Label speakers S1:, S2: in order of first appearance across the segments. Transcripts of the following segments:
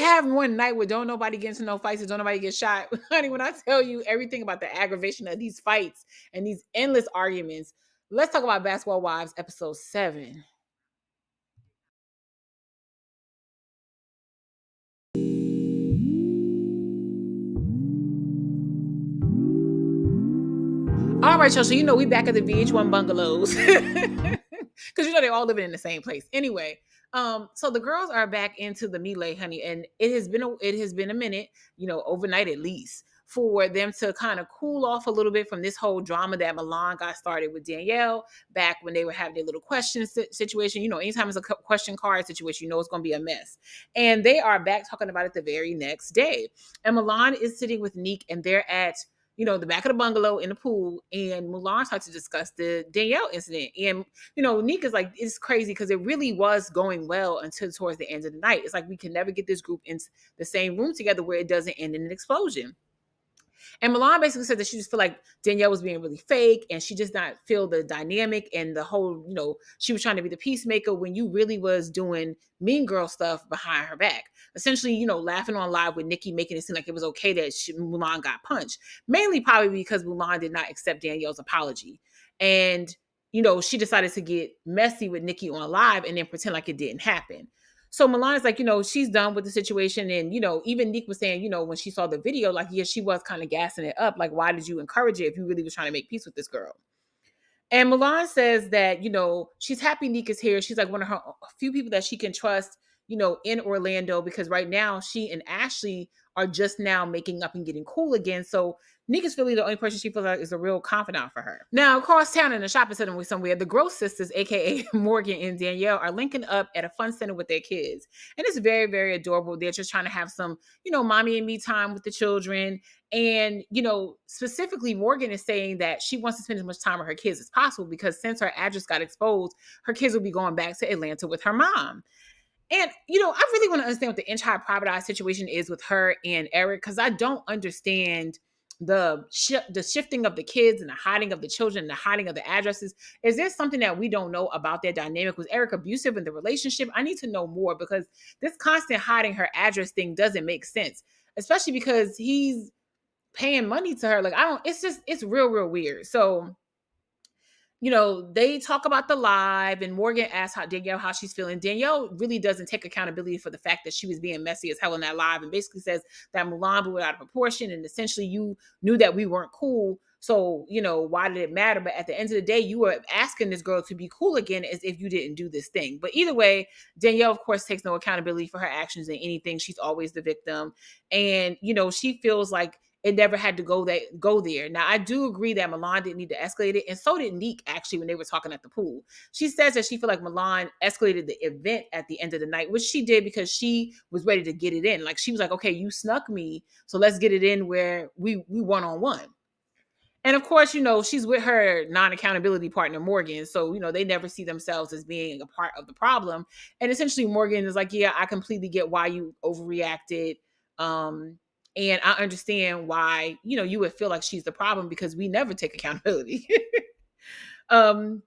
S1: have one night where don't nobody get into no fights and don't nobody get shot? Honey, when I tell you everything about the aggravation of these fights and these endless arguments, let's talk about Basketball Wives episode 7. All right, y'all. So we back at the VH1 bungalows. Because they're all living in the same place. Anyway, so the girls are back into the melee, honey, and it has been a minute, overnight at least, for them to kind of cool off a little bit from this whole drama that Milan got started with Danielle back when they were having their little question situation. Anytime it's a question card situation, it's going to be a mess. And they are back talking about it the very next day. And Milan is sitting with Neek, and they're at the back of the bungalow in the pool, and Mulan started to discuss the Danielle incident. And, Nika's like, it's crazy because it really was going well until towards the end of the night. It's like we can never get this group in the same room together where it doesn't end in an explosion. And Milan basically said that she just feel like Danielle was being really fake and she just not feel the dynamic and the whole, she was trying to be the peacemaker when you really was doing mean girl stuff behind her back. Essentially, laughing on live with Nikki, making it seem like it was okay that Mulan got punched. Mainly probably because Mulan did not accept Danielle's apology. And, she decided to get messy with Nikki on live and then pretend like it didn't happen. So Milan is like, she's done with the situation. And, even Nick was saying, when she saw the video, like, yeah, she was kind of gassing it up. Like, why did you encourage it if you really was trying to make peace with this girl? And Milan says that, she's happy Nick is here. She's like one of her few people that she can trust, in Orlando, because right now she and Ashley are just now making up and getting cool again. So Nick is really the only person she feels like is a real confidant for her. Now, across town in a shopping center with somewhere, the Gross sisters, aka Morgan and Danielle, are linking up at a fun center with their kids. And it's very, very adorable. They're just trying to have some, mommy and me time with the children. And, specifically, Morgan is saying that she wants to spend as much time with her kids as possible because since her address got exposed, her kids will be going back to Atlanta with her mom. And, I really want to understand what the entire private eye situation is with her and Eric, because I don't understand the shifting of the kids and the hiding of the children and the hiding of the addresses. Is there something that we don't know about their dynamic? Was Eric abusive in the relationship? I need to know more because this constant hiding her address thing doesn't make sense, especially because he's paying money to her. Like, it's real, real weird. So, they talk about the live, and Morgan asks Danielle how she's feeling. Danielle really doesn't take accountability for the fact that she was being messy as hell in that live, and basically says that Mulan blew it out of proportion, and essentially you knew that we weren't cool. So, why did it matter? But at the end of the day, you were asking this girl to be cool again as if you didn't do this thing. But either way, Danielle, of course, takes no accountability for her actions in anything. She's always the victim. And, she feels like it never had to go there. Now, I do agree that Milan didn't need to escalate it, and so did Neek, actually, when they were talking at the pool. She says that she feel like Milan escalated the event at the end of the night, which she did because she was ready to get it in. Like, she was like, okay, you snuck me, so let's get it in where we one-on-one. And of course, she's with her non-accountability partner, Morgan. So, they never see themselves as being a part of the problem. And essentially, Morgan is like, yeah, I completely get why you overreacted. And I understand why, you would feel like she's the problem because we never take accountability. um,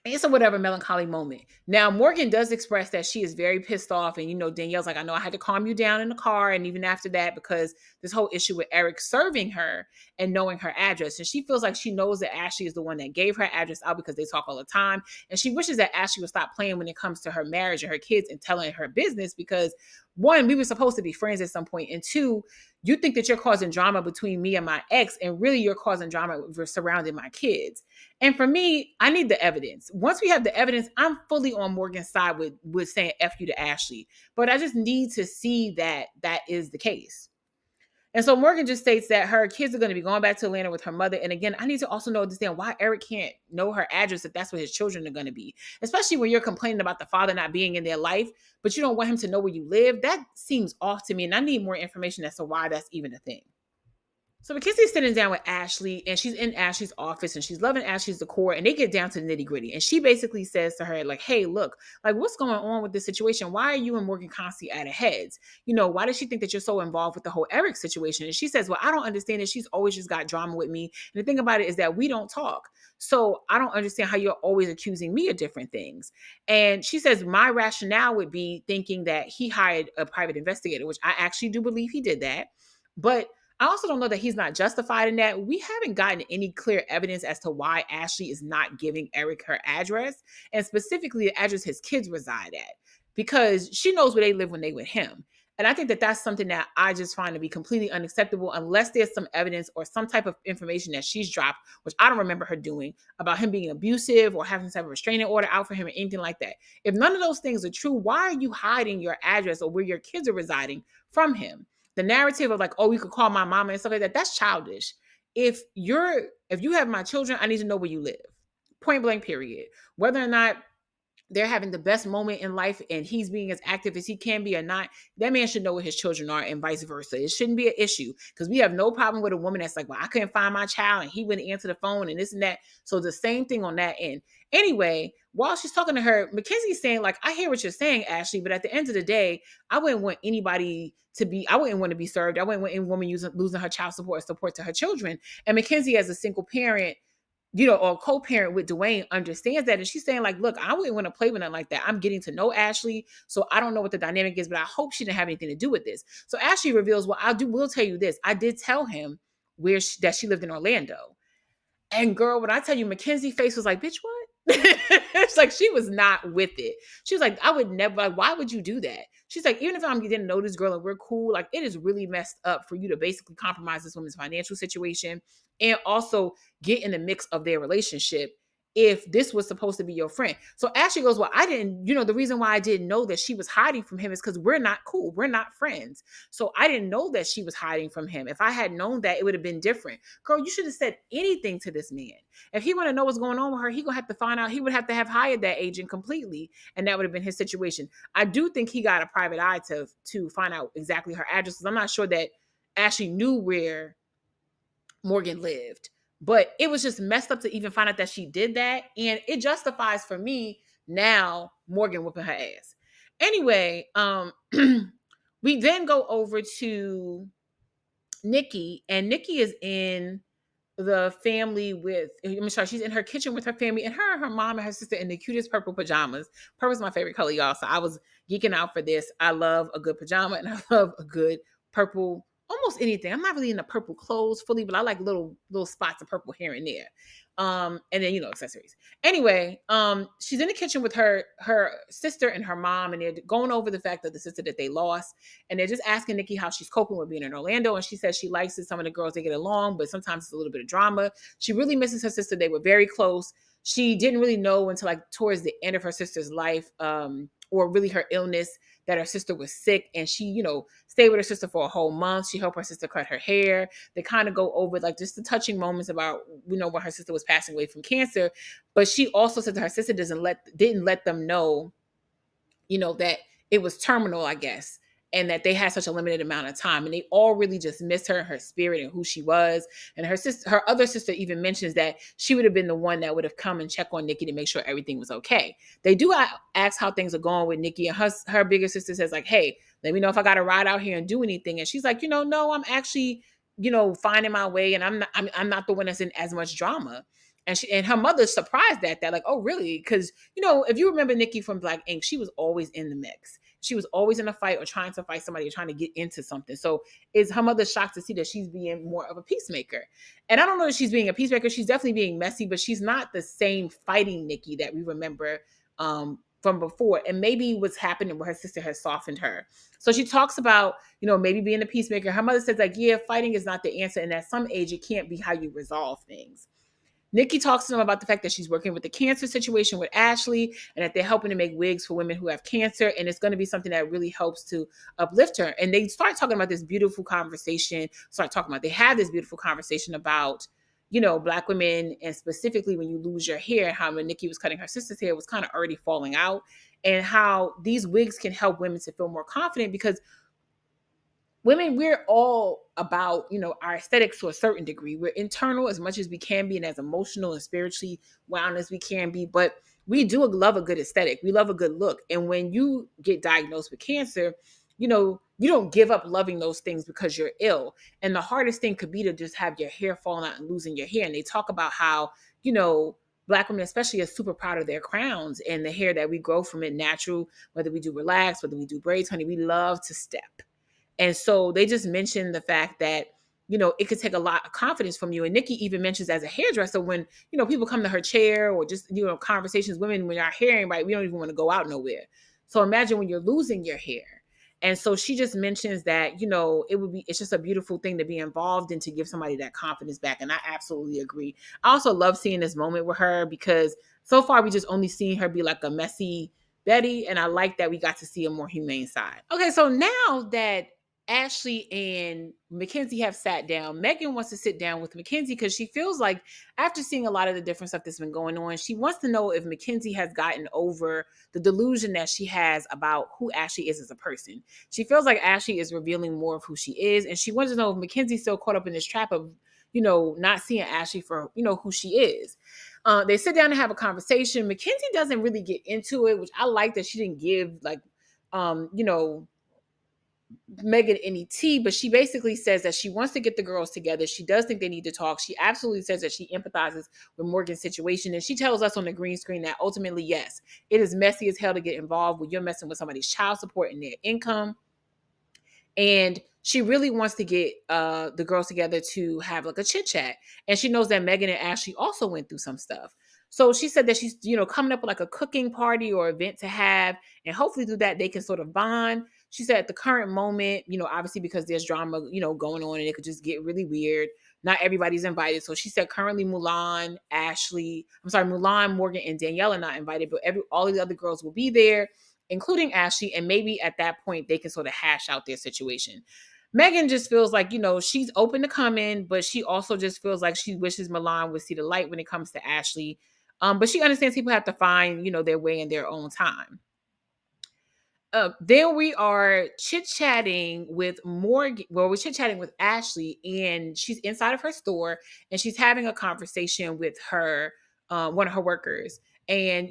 S1: it's a whatever melancholy moment. Now, Morgan does express that she is very pissed off. And, Danielle's like, I know I had to calm you down in the car. And even after that, because this whole issue with Eric serving her and knowing her address. And she feels like she knows that Ashley is the one that gave her address out because they talk all the time. And she wishes that Ashley would stop playing when it comes to her marriage and her kids and telling her business because, one, we were supposed to be friends at some point. And two, you think that you're causing drama between me and my ex, and really you're causing drama surrounding my kids. And for me, I need the evidence. Once we have the evidence, I'm fully on Morgan's side with saying F you to Ashley. But I just need to see that that is the case. And so Morgan just states that her kids are going to be going back to Atlanta with her mother. And again, I need to also understand why Eric can't know her address if that's where his children are going to be. Especially when you're complaining about the father not being in their life, but you don't want him to know where you live. That seems off to me. And I need more information as to why that's even a thing. So Mackenzie's sitting down with Ashley, and she's in Ashley's office, and she's loving Ashley's decor, and they get down to the nitty gritty. And she basically says to her, like, "Hey, look, like, what's going on with this situation? Why are you and Morgan constantly at heads? Why does she think that you're so involved with the whole Eric situation?" And she says, "Well, I don't understand it. She's always just got drama with me. And the thing about it is that we don't talk. So I don't understand how you're always accusing me of different things." And she says, "My rationale would be thinking that he hired a private investigator, which I actually do believe he did that. But I also don't know that he's not justified in that. We haven't gotten any clear evidence as to why Ashley is not giving Eric her address, and specifically the address his kids reside at, because she knows where they live when they with him. And I think that that's something that I just find to be completely unacceptable unless there's some evidence or some type of information that she's dropped, which I don't remember her doing, about him being abusive or having some restraining order out for him or anything like that. If none of those things are true, why are you hiding your address or where your kids are residing from him? The narrative of like, oh, you could call my mama and stuff like that, that's childish. If you have my children, I need to know where you live. Point blank, period. Whether or not they're having the best moment in life and he's being as active as he can be or not, that man should know where his children are and vice versa. It shouldn't be an issue, because we have no problem with a woman that's like, well, I couldn't find my child and he wouldn't answer the phone and this and that. So the same thing on that end. Anyway, while she's talking to her, Mackenzie's saying, like, I hear what you're saying, Ashley, but at the end of the day, I wouldn't want I wouldn't want to be served. I wouldn't want any woman losing her child support to her children. And Mackenzie, as a single parent, or co-parent with Dwayne, understands that. And she's saying, like, look, I wouldn't want to play with nothing like that. I'm getting to know Ashley, so I don't know what the dynamic is, but I hope she didn't have anything to do with this. So Ashley reveals, well, will tell you this. I did tell him that she lived in Orlando. And girl, when I tell you, Mackenzie's face was like, bitch, what? It's like she was not with it. She was like, I would never, like, why would you do that? She's like, even if I'm getting to know this girl and we're cool, like, it is really messed up for you to basically compromise this woman's financial situation and also get in the mix of their relationship if this was supposed to be your friend. So Ashley goes, well, I didn't, the reason why I didn't know that she was hiding from him is because we're not cool. We're not friends. So I didn't know that she was hiding from him. If I had known that, it would have been different. Girl, you should have said anything to this man. If he want to know what's going on with her, he gonna have to find out. He would have to have hired that agent completely, and that would have been his situation. I do think he got a private eye to find out exactly her address, because I'm not sure that Ashley knew where Morgan lived. But it was just messed up to even find out that she did that. And it justifies for me now Morgan whooping her ass. Anyway, we then go over to Nikki, and Nikki is in the family with, I'm sorry, she's in her kitchen with her family, and her mom and her sister in the cutest purple pajamas. Purple's my favorite color, y'all. So I was geeking out for this. I love a good pajama and I love a good purple, almost anything. I'm not really into purple clothes fully, but I like little spots of purple here and there. And then, accessories. Anyway, she's in the kitchen with her sister and her mom, and they're going over the fact that the sister that they lost, and they're just asking Nikki how she's coping with being in Orlando. And she says she likes it. Some of the girls, they get along, but sometimes it's a little bit of drama. She really misses her sister. They were very close. She didn't really know until like towards the end of her sister's life, or really her illness, that her sister was sick. And she, stayed with her sister for a whole month. She helped her sister cut her hair. They kind of go over like just the touching moments about, when her sister was passing away from cancer. But she also said that her sister didn't let them know, that it was terminal, I guess, and that they had such a limited amount of time, and they all really just miss her and her spirit and who she was. And her other sister even mentions that she would have been the one that would have come and check on Nikki to make sure everything was okay. They do ask how things are going with Nikki, and her bigger sister says like, hey, let me know if I got to ride out here and do anything. And she's like, no, I'm actually, finding my way, and I'm not the one that's in as much drama. And her mother's surprised at that, like, oh, really? Because, if you remember Nikki from Black Ink, she was always in the mix. She was always in a fight or trying to fight somebody or trying to get into something. So is her mother shocked to see that she's being more of a peacemaker? And I don't know if she's being a peacemaker. She's definitely being messy, but she's not the same fighting Nikki that we remember from before. And maybe what's happening with her sister has softened her. So she talks about, maybe being a peacemaker. Her mother says like, yeah, fighting is not the answer. And at some age, it can't be how you resolve things. Nikki talks to them about the fact that she's working with the cancer situation with Ashley, and that they're helping to make wigs for women who have cancer. And it's going to be something that really helps to uplift her. And they start talking about this beautiful conversation, they have this beautiful conversation about, Black women, and specifically when you lose your hair, how when Nikki was cutting her sister's hair, it was kind of already falling out, and how these wigs can help women to feel more confident, because women, we're all about, our aesthetics to a certain degree. We're internal as much as we can be, and as emotional and spiritually wound as we can be. But we do love a good aesthetic. We love a good look. And when you get diagnosed with cancer, you don't give up loving those things because you're ill. And the hardest thing could be to just have your hair falling out and losing your hair. And they talk about how, you know, Black women especially are super proud of their crowns and the hair that we grow from it natural, whether we do relax, whether we do braids, honey, we love to step. And so they just mentioned the fact that, it could take a lot of confidence from you. And Nikki even mentions as a hairdresser, when, people come to her chair or just, conversations, women, when our hair ain't right, we don't even want to go out nowhere. So imagine when you're losing your hair. And so she just mentions that, it's just a beautiful thing to be involved in, to give somebody that confidence back. And I absolutely agree. I also love seeing this moment with her, because so far we just only seen her be like a messy Betty. And I like that we got to see a more humane side. Okay, so now that Ashley and Mackenzie have sat down, Megan wants to sit down with Mackenzie because she feels like, after seeing a lot of the different stuff that's been going on, she wants to know if Mackenzie has gotten over the delusion that she has about who Ashley is as a person. She feels like Ashley is revealing more of who she is, and she wants to know if Mackenzie's still caught up in this trap of, not seeing Ashley for, who she is. They sit down and have a conversation. Mackenzie doesn't really get into it, which I like that she didn't give like, Megan any tea, but she basically says that she wants to get the girls together. She does think they need to talk. She absolutely says that she empathizes with Morgan's situation. And she tells us on the green screen that ultimately, yes, it is messy as hell to get involved when you're messing with somebody's child support and their income. And she really wants to get the girls together to have like a chit chat. And she knows that Megan and Ashley also went through some stuff. So she said that she's, coming up with like a cooking party or event to have. And hopefully through that, they can sort of bond. She said at the current moment, obviously because there's drama, going on, and it could just get really weird. Not everybody's invited. So she said currently Mulan, Morgan, and Danielle are not invited, but all of the other girls will be there, including Ashley, and maybe at that point they can sort of hash out their situation. Megan just feels like, she's open to come in, but she also just feels like she wishes Milan would see the light when it comes to Ashley. But she understands people have to find, their way in their own time. Then we are chit-chatting with Morgan. Well, we're chit-chatting with Ashley, and she's inside of her store, and she's having a conversation with her, one of her workers. And,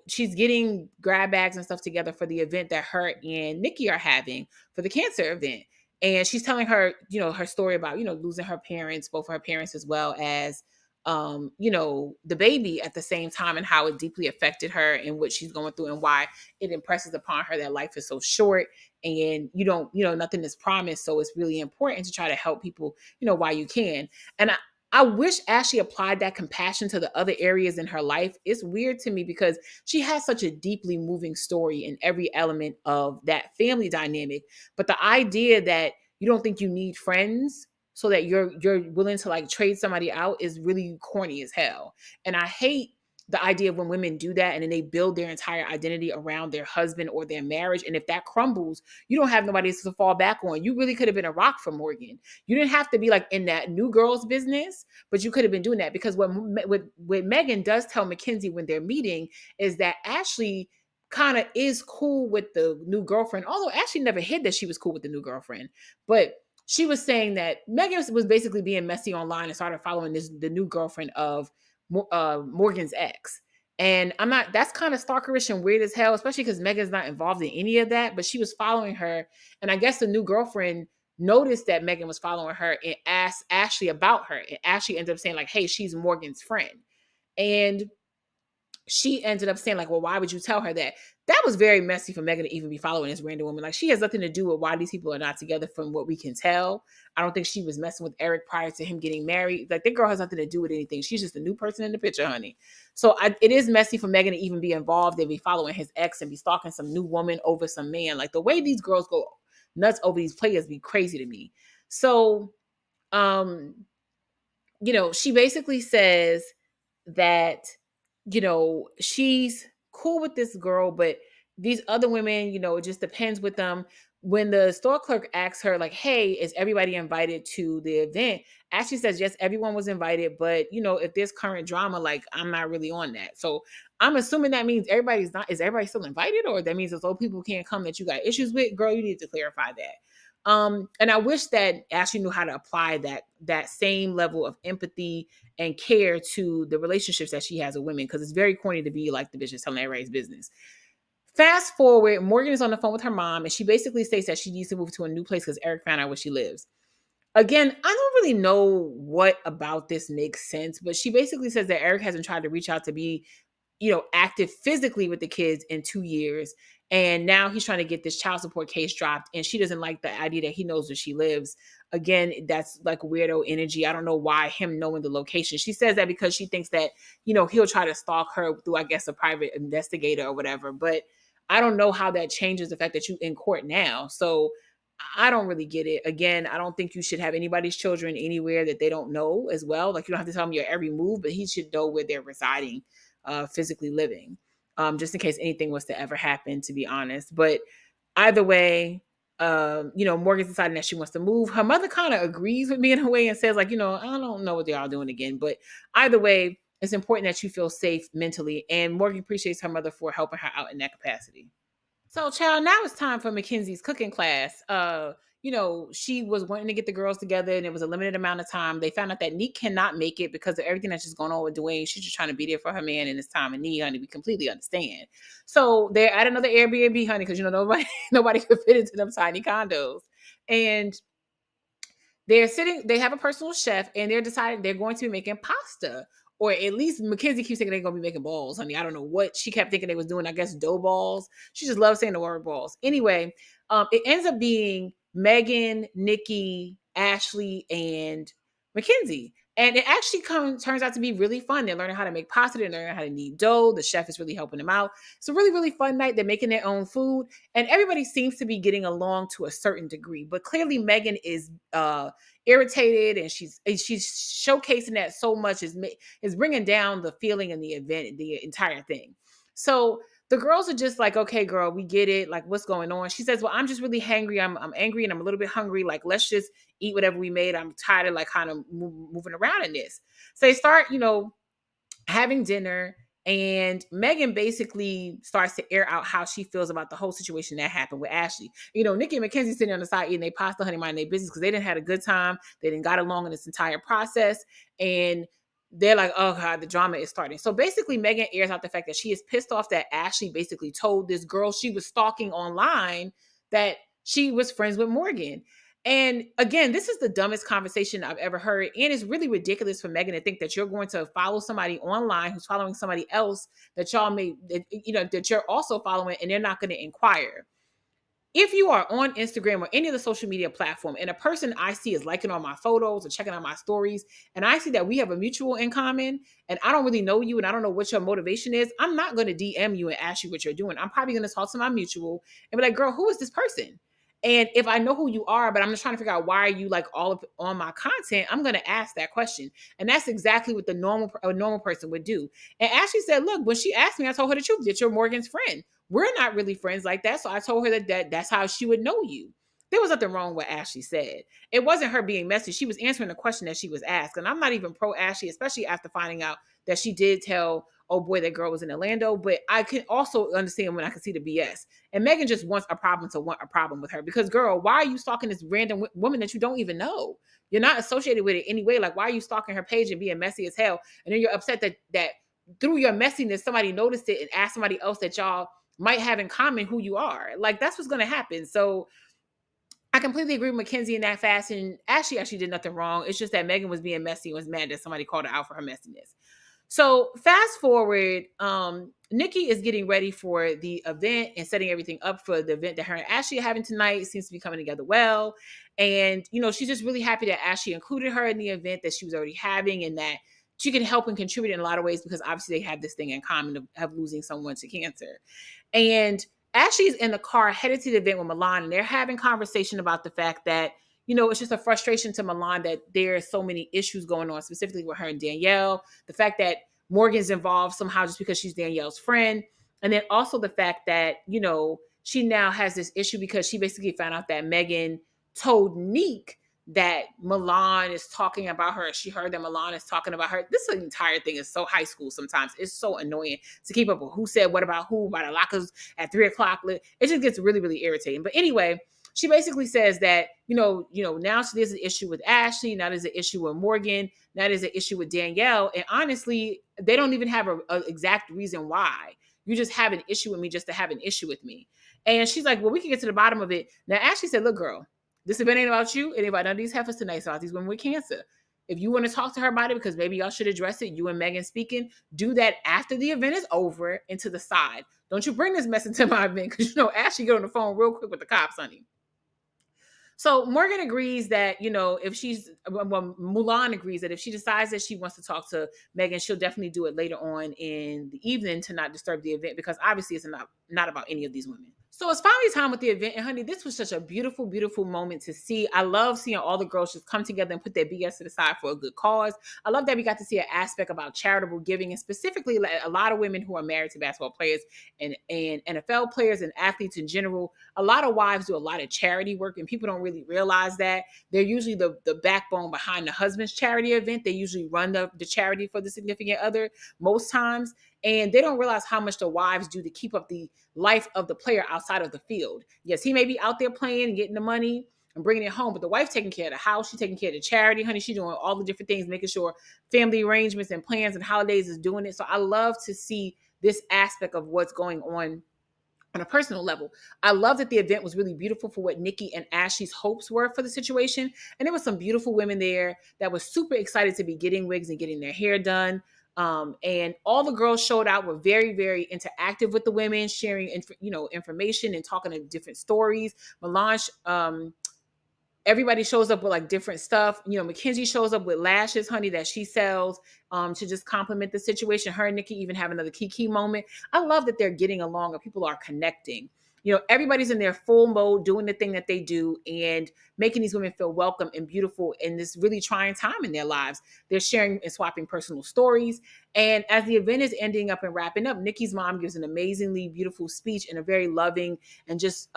S1: she's getting grab bags and stuff together for the event that her and Nikki are having for the cancer event. And she's telling her, her story about, losing her parents, both her parents, as well as, the baby at the same time, and how it deeply affected her and what she's going through, and why it impresses upon her that life is so short, and nothing is promised. So it's really important to try to help people, while you can. And I wish Ashley applied that compassion to the other areas in her life. It's weird to me because she has such a deeply moving story in every element of that family dynamic. But the idea that you don't think you need friends, so that you're willing to like trade somebody out, is really corny as hell. And I hate the idea of when women do that and then they build their entire identity around their husband or their marriage. And if that crumbles, you don't have nobody to fall back on. You really could have been a rock for Morgan. You didn't have to be like in that new girl's business, but you could have been doing that, because what Megan does tell Mackenzie when they're meeting is that Ashley kind of is cool with the new girlfriend, although Ashley never hid that she was cool with the new girlfriend. But she was saying that Megan was basically being messy online and started following the new girlfriend of Morgan's ex. And that's kind of stalkerish and weird as hell, especially because Megan's not involved in any of that, but she was following her. And I guess the new girlfriend noticed that Megan was following her and asked Ashley about her. And Ashley ended up saying like, hey, she's Morgan's friend. And she ended up saying like, well, why would you tell her that? That was very messy for Megan to even be following this random woman. Like, she has nothing to do with why these people are not together from what we can tell. I don't think she was messing with Eric prior to him getting married. Like, that girl has nothing to do with anything. She's just a new person in the picture, honey. So it is messy for Megan to even be involved and be following his ex and be stalking some new woman over some man. Like, the way these girls go nuts over these players be crazy to me. So, she basically says that, she's cool with this girl, but these other women, it just depends with them. When the store clerk asks her, like, hey, is everybody invited to the event? Ashley says, yes, everyone was invited, but, if there's current drama, like, I'm not really on that. So I'm assuming that means is everybody still invited? Or that means those old people can't come that you got issues with? Girl, you need to clarify that. And I wish that Ashley knew how to apply that same level of empathy and care to the relationships that she has with women, because it's very corny to be like the bitch is telling everybody's business. Fast forward, Morgan is on the phone with her mom, and she basically states that she needs to move to a new place because Eric found out where she lives. Again, I don't really know what about this makes sense, but she basically says that Eric hasn't tried to reach out to be, active physically with the kids in 2 years. And now he's trying to get this child support case dropped. And she doesn't like the idea that he knows where she lives. Again, that's like weirdo energy. I don't know why him knowing the location. She says that because she thinks that, he'll try to stalk her through, I guess, a private investigator or whatever. But I don't know how that changes the fact that you in court now. So I don't really get it. Again, I don't think you should have anybody's children anywhere that they don't know as well. Like, you don't have to tell them your every move, but he should know where they're residing, physically living, just in case anything was to ever happen, to be honest. But either way, Morgan's deciding that she wants to move. Her mother kind of agrees with me in a way and says, like, I don't know what they're all doing again. But either way, it's important that you feel safe mentally. And Morgan appreciates her mother for helping her out in that capacity. So, child, now it's time for Mackenzie's cooking class. She was wanting to get the girls together, and it was a limited amount of time. They found out that Neek cannot make it because of everything that's just going on with Dwayne. She's just trying to be there for her man in this time of need, honey. We completely understand. So they're at another Airbnb, honey, because nobody nobody could fit into them tiny condos. And they have a personal chef, and they're deciding they're going to be making pasta. Or at least Mackenzie keeps thinking they're going to be making balls, honey. I don't know what she kept thinking they was doing. I guess dough balls. She just loves saying the word balls. Anyway, it ends up being Megan, Nikki, Ashley, and Mackenzie. And it actually turns out to be really fun. They're learning how to make pasta. They're learning how to knead dough. The chef is really helping them out. It's a really, really fun night. They're making their own food. And everybody seems to be getting along to a certain degree. But clearly Megan is irritated, and she's showcasing that so much is bringing down the feeling in the event, the entire thing. So the girls are just like, okay, girl, we get it. Like, what's going on? She says, well, I'm just really hangry. I'm angry, and I'm a little bit hungry. Like, let's just eat whatever we made. I'm tired of like kind of moving around in this. So they start, having dinner, and Megan basically starts to air out how she feels about the whole situation that happened with Ashley. Nikki and Mackenzie sitting on the side eating their pasta, honey, minding their business because they didn't have a good time. They didn't got along in this entire process. And they're like, oh God, the drama is starting. So basically Megan airs out the fact that she is pissed off that Ashley basically told this girl she was stalking online that she was friends with Morgan. And again, this is the dumbest conversation I've ever heard. And it's really ridiculous for Megan to think that you're going to follow somebody online who's following somebody else that that you're also following, and they're not going to inquire. If you are on Instagram or any of the social media platform, and a person I see is liking all my photos or checking out my stories, and I see that we have a mutual in common, and I don't really know you and I don't know what your motivation is, I'm not going to DM you and ask you what you're doing. I'm probably going to talk to my mutual and be like, girl, who is this person? And if I know who you are, but I'm just trying to figure out why are you like all up on my content, I'm going to ask that question. And that's exactly what a normal person would do. And Ashley said, look, when she asked me, I told her the truth, that you're Morgan's friend. We're not really friends like that. So I told her that's how she would know you. There was nothing wrong with what Ashley said. It wasn't her being messy. She was answering the question that she was asked. And I'm not even pro Ashley, especially after finding out that she did tell, oh boy, that girl was in Orlando. But I can also understand when I can see the BS. And Megan just wants a problem to want a problem with her. Because girl, why are you stalking this random woman that you don't even know? You're not associated with it anyway. Like, why are you stalking her page and being messy as hell? And then you're upset that through your messiness, somebody noticed it and asked somebody else that y'all might have in common who you are. Like, that's what's going to happen. So I completely agree with Mackenzie in that fashion. Ashley actually did nothing wrong. It's just that Megan was being messy and was mad that somebody called her out for her messiness. So fast forward, Nikki is getting ready for the event and setting everything up for the event that her and Ashley are having tonight. It seems to be coming together well. And, she's just really happy that Ashley included her in the event that she was already having, and that she can help and contribute in a lot of ways because obviously they have this thing in common of losing someone to cancer. And Ashley's in the car headed to the event with Milan, and they're having conversation about the fact that, it's just a frustration to Milan that there are so many issues going on, specifically with her and Danielle. The fact that Morgan's involved somehow just because she's Danielle's friend. And then also the fact that, she now has this issue because she basically found out that Megan told Neek that Milan is talking about her. She heard that Milan is talking about her. This entire thing is so high school sometimes. It's so annoying to keep up with who said what about who by the lockers at 3:00. It just gets really, really irritating. But anyway, She basically says that, now there's an issue with Ashley, now there's an issue with Morgan, now there's an issue with Danielle. And honestly, they don't even have a exact reason why. You just have an issue with me just to have an issue with me. And she's like, well, we can get to the bottom of it. Now, Ashley said, look, girl, this event ain't about you. It ain't about none of these heifers tonight. It's about these women with cancer. If you want to talk to her about it, because maybe y'all should address it, you and Megan speaking, do that after the event is over and to the side. Don't you bring this mess into my event, because Ashley get on the phone real quick with the cops, honey. So Morgan agrees that, if Mulan agrees that if she decides that she wants to talk to Megan, she'll definitely do it later on in the evening to not disturb the event, because obviously it's not about any of these women. So it's finally time with the event. And honey, this was such a beautiful, beautiful moment to see. I love seeing all the girls just come together and put their BS to the side for a good cause. I love that we got to see an aspect about charitable giving, and specifically a lot of women who are married to basketball players and NFL players and athletes in general. A lot of wives do a lot of charity work, and people don't really realize that. They're usually the backbone behind the husband's charity event. They usually run the charity for the significant other most times. And they don't realize how much the wives do to keep up the life of the player outside of the field. Yes, he may be out there playing and getting the money and bringing it home, but the wife taking care of the house, she's taking care of the charity, honey. She's doing all the different things, making sure family arrangements and plans and holidays is doing it. So I love to see this aspect of what's going on a personal level. I love that the event was really beautiful for what Nikki and Ashley's hopes were for the situation. And there were some beautiful women there that was super excited to be getting wigs and getting their hair done. And all the girls showed out, were very, very interactive with the women, sharing, information and talking to different stories. Melange, everybody shows up with like different stuff. Mackenzie shows up with lashes, honey, that she sells to just complement the situation. Her and Nikki even have another Kiki moment. I love that they're getting along and people are connecting. Everybody's in their full mode, doing the thing that they do and making these women feel welcome and beautiful in this really trying time in their lives. They're sharing and swapping personal stories. And as the event is ending up and wrapping up, Nikki's mom gives an amazingly beautiful speech and a very loving and just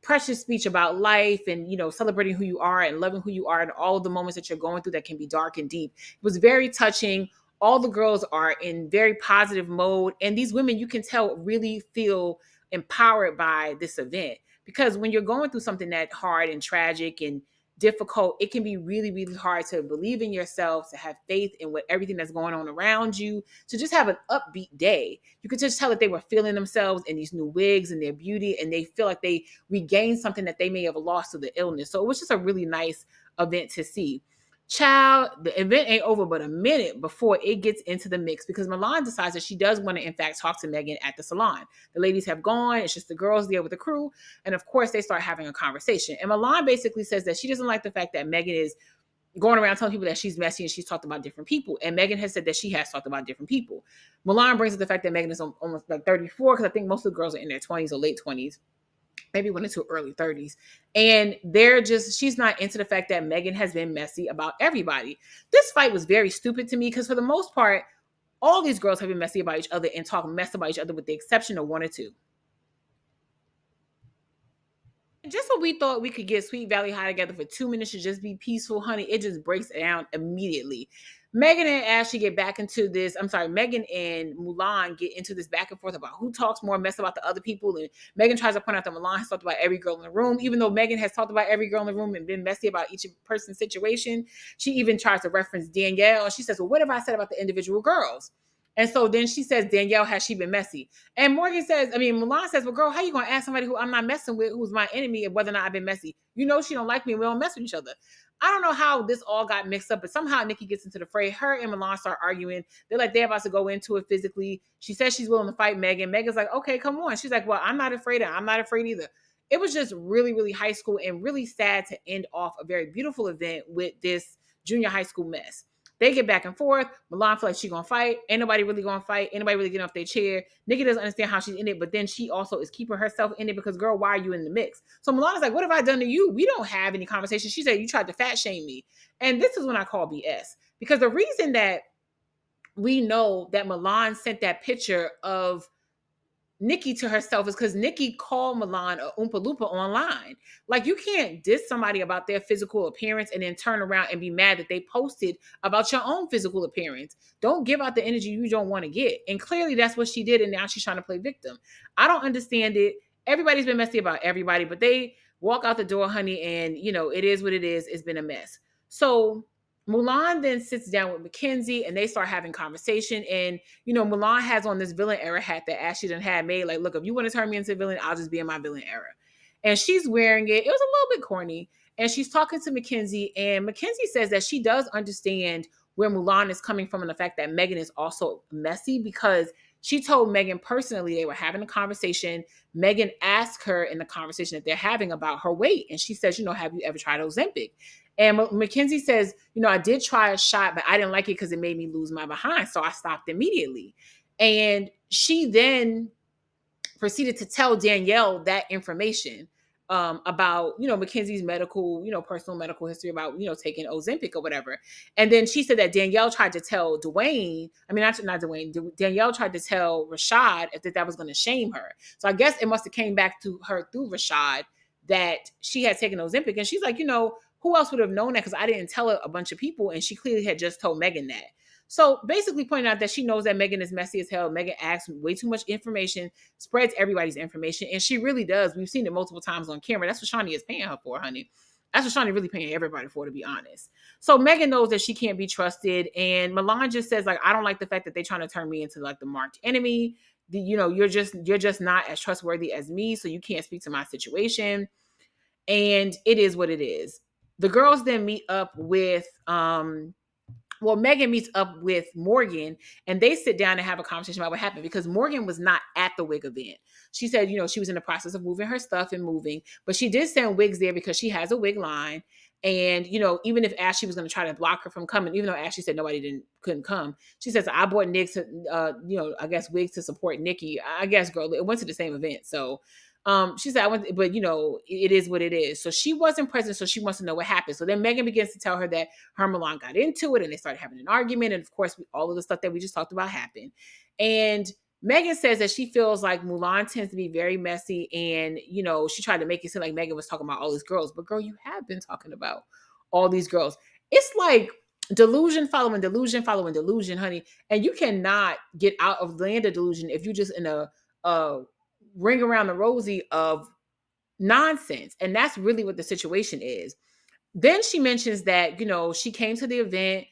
S1: precious speech about life and, celebrating who you are and loving who you are and all of the moments that you're going through that can be dark and deep. It was very touching. All the girls are in very positive mode. And these women, you can tell, really feel empowered by this event, because when you're going through something that hard and tragic and difficult, it can be really, really hard to believe in yourself, to have faith in everything that's going on around you, to just have an upbeat day. You could just tell that they were feeling themselves in these new wigs and their beauty, and they feel like they regained something that they may have lost to the illness. So it was just a really nice event to see. Child, the event ain't over but a minute before it gets into the mix, because Milan decides that she does want to, in fact, talk to Megan at the salon. The ladies have gone. It's just the girls there with the crew. And of course, they start having a conversation. And Milan basically says that she doesn't like the fact that Megan is going around telling people that she's messy and she's talked about different people. And Megan has said that she has talked about different people. Milan brings up the fact that Megan is almost like 34, because I think most of the girls are in their 20s or late 20s. Maybe went into early 30s. And she's not into the fact that Megan has been messy about everybody. This fight was very stupid to me, because for the most part, all these girls have been messy about each other and talk mess about each other, with the exception of one or two. Just when we thought we could get Sweet Valley High together for 2 minutes to just be peaceful, honey, it just breaks down immediately. Megan and Ashley get back into this. I'm sorry, Megan and Mulan get into this back and forth about who talks more mess about the other people. And Megan tries to point out that Mulan has talked about every girl in the room, even though Megan has talked about every girl in the room and been messy about each person's situation. She even tries to reference Danielle. And she says, well, what have I said about the individual girls? And so then she says, Danielle, has she been messy? And Mulan says, well, girl, how you going to ask somebody who I'm not messing with, who's my enemy, and whether or not I've been messy? She don't like me and we don't mess with each other. I don't know how this all got mixed up, but somehow Nikki gets into the fray. Her and Milan start arguing. They're about to go into it physically. She says she's willing to fight Megan. Megan's like, okay, come on. She's like, well, I'm not afraid. I'm not afraid either. It was just really, really high school and really sad to end off a very beautiful event with this junior high school mess. They get back and forth. Milan feels like she's going to fight. Ain't nobody really going to fight. Ain't nobody really getting off their chair. Nikki doesn't understand how she's in it, but then she also is keeping herself in it because, girl, why are you in the mix? So Milan is like, what have I done to you? We don't have any conversation. She said, you tried to fat shame me. And this is when I call BS. Because the reason that we know that Milan sent that picture of Nikki to herself is because Nikki called Milan a Oompa Loompa online. Like, you can't diss somebody about their physical appearance and then turn around and be mad that they posted about your own physical appearance. Don't give out the energy you don't want to get. And clearly that's what she did, and now she's trying to play victim. I don't understand it. Everybody's been messy about everybody, but walk out the door, honey, and it is what it is. It's been a mess. So Mulan then sits down with Mackenzie and they start having conversation. And Mulan has on this villain era hat that Ashley done had made. Like, look, if you want to turn me into a villain, I'll just be in my villain era. And she's wearing it. It was a little bit corny. And she's talking to Mackenzie, and Mackenzie says that she does understand where Mulan is coming from and the fact that Megan is also messy, because she told Megan personally they were having a conversation. Megan asked her in the conversation that they're having about her weight. And she says, have you ever tried Ozempic? And Mackenzie says, I did try a shot, but I didn't like it because it made me lose my behind. So I stopped immediately. And she then proceeded to tell Danielle that information about, Mackenzie's medical, personal medical history about, taking Ozempic or whatever. And then she said that Danielle tried to tell Dwayne, I mean, not Dwayne, Danielle tried to tell Rashad if that was going to shame her. So I guess it must have came back to her through Rashad that she had taken Ozempic. And she's like, who else would have known that? Because I didn't tell a bunch of people. And she clearly had just told Megan that. So basically pointing out that she knows that Megan is messy as hell. Megan asks way too much information, spreads everybody's information. And she really does. We've seen it multiple times on camera. That's what Shawnee is paying her for, honey. That's what Shawnee really paying everybody for, to be honest. So Megan knows that she can't be trusted. And Milan just says, like, I don't like the fact that they're trying to turn me into like the marked enemy. You're just not as trustworthy as me. So you can't speak to my situation. And it is what it is. The girls then meet up with Megan meets up with Morgan and they sit down and have a conversation about what happened, because Morgan was not at the wig event. She said, she was in the process of moving her stuff and moving, but she did send wigs there because she has a wig line. And, even if Ashley was going to try to block her from coming, even though Ashley said nobody couldn't come, she says, I bought Nick to, I guess wigs to support Nikki. I guess, girl, it went to the same event. So, she said, I went, but it is what it is. So she wasn't present. So she wants to know what happened. So then Megan begins to tell her that her and Milan got into it and they started having an argument. And of course, all of the stuff that we just talked about happened. And Megan says that she feels like Mulan tends to be very messy. And, she tried to make it seem like Megan was talking about all these girls. But girl, you have been talking about all these girls. It's like delusion following delusion following delusion, honey. And you cannot get out of land of delusion if you're just in a ring around the rosy of nonsense. And that's really what the situation is. Then she mentions that, she came to the event.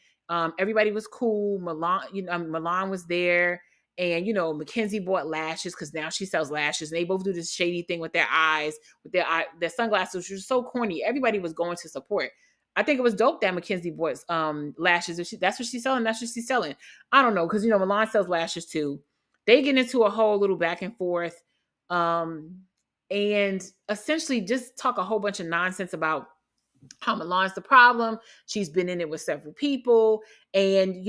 S1: Everybody was cool. Milan was there. And, Mackenzie bought lashes because now she sells lashes. And they both do this shady thing with their eyes, with their sunglasses, which was so corny. Everybody was going to support. I think it was dope that Mackenzie bought lashes. That's what she's selling. That's what she's selling. I don't know, because, Milan sells lashes too. They get into a whole little back and forth. And essentially just talk a whole bunch of nonsense about how Milan's the problem. She's been in it with several people. And,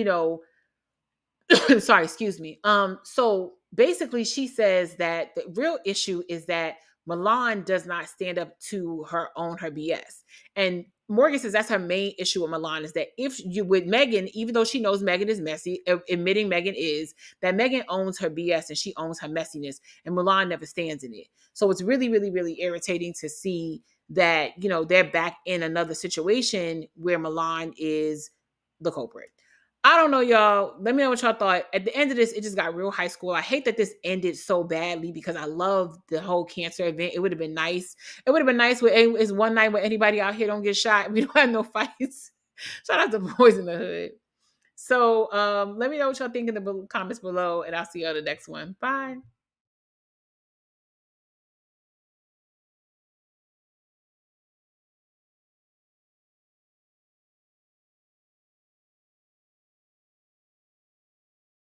S1: sorry, excuse me. So basically she says that the real issue is that Milan does not stand up to her BS. And Morgan says that's her main issue with Milan, is that if you with Megan, even though she knows Megan is messy, admitting Megan is, that Megan owns her BS and she owns her messiness, and Milan never stands in it. So it's really, really, really irritating to see that, they're back in another situation where Milan is the culprit. I don't know, y'all. Let me know what y'all thought. At the end of this, it just got real high school. I hate that this ended so badly because I love the whole cancer event. It would have been nice. It would have been nice with it's one night where anybody out here don't get shot. We don't have no fights. Shout out to Boys in the Hood. So let me know what y'all think in the comments below, and I'll see you on the next one. Bye.